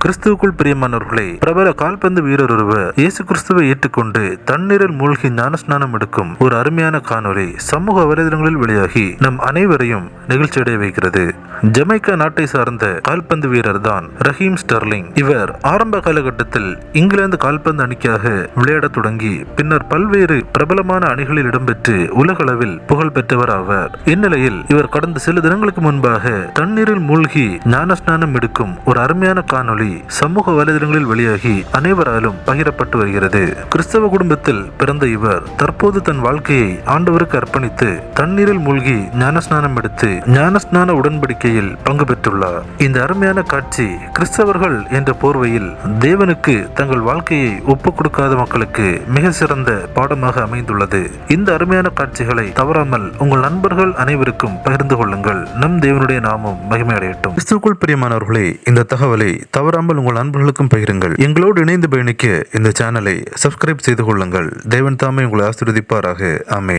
கிறிஸ்துவுக்குள் பிரியமானவர்களே, பிரபல கால்பந்து வீரர் ஒருவர் இயேசு கிறிஸ்துவை ஏற்றுக்கொண்டு தண்ணீரில் மூழ்கி ஞானஸ்நானம் எடுக்கும் ஒரு அருமையான காணொளி சமூக வலைதளங்களில் வெளியாகி நம் அனைவரையும் நெகிழ்ச்சியடைய வைக்கிறது. ஜமைக்கா நாட்டை சார்ந்த கால்பந்து வீரர் தான் ரஹீம் ஸ்டெர்லிங். இவர் ஆரம்ப காலகட்டத்தில் இங்கிலாந்து கால்பந்து அணிக்காக விளையாட தொடங்கி பின்னர் பல்வேறு பிரபலமான அணிகளில் இடம்பெற்று உலக அளவில் புகழ் பெற்றவர் ஆவார். இந்நிலையில் இவர் கடந்த சில தினங்களுக்கு முன்பாக தண்ணீரில் மூழ்கி ஞானஸ்நானம் எடுக்கும் ஒரு அருமையான காணொளி சமூக வலைதளங்களில் வெளியாகி அனைவராலும் பகிரப்பட்டு வருகிறது. கிறிஸ்தவ குடும்பத்தில் பிறந்த இவர் தற்போது தன் வாழ்க்கையை ஆண்டவருக்கு அர்ப்பணித்து தண்ணீரில் மூழ்கி ஞானஸ்நானம் எடுத்து ஞானஸ்நான உடன்படிக்கையில் பங்கு பெற்றுள்ளார். இந்த அருமையான காட்சி கிறிஸ்தவர்கள் என்ற போர்வையில் தேவனுக்கு தங்கள் வாழ்க்கையை ஒப்புக் கொடுக்காத மக்களுக்கு மிக சிறந்த பாடமாக அமைந்துள்ளது. இந்த அருமையான காட்சிகளை தவறாமல் உங்கள் நண்பர்கள் அனைவருக்கும் பகிர்ந்து கொள்ளுங்கள். நம் தேவனுடைய நாமம் மகிமையடையட்டும். கிறிஸ்துவுக்குள் பிரியமானவர்களே, இந்த தகவலை தவறாமல் உங்கள் நண்பர்களுக்கும் பகிருங்கள். எங்களோடு இணைந்து பயணிக்க இந்த சேனலை சப்ஸ்கிரைப் செய்து கொள்ளுங்கள். தேவன் தாமே உங்களை ஆசீர்வதிப்பாராக. ஆமென்.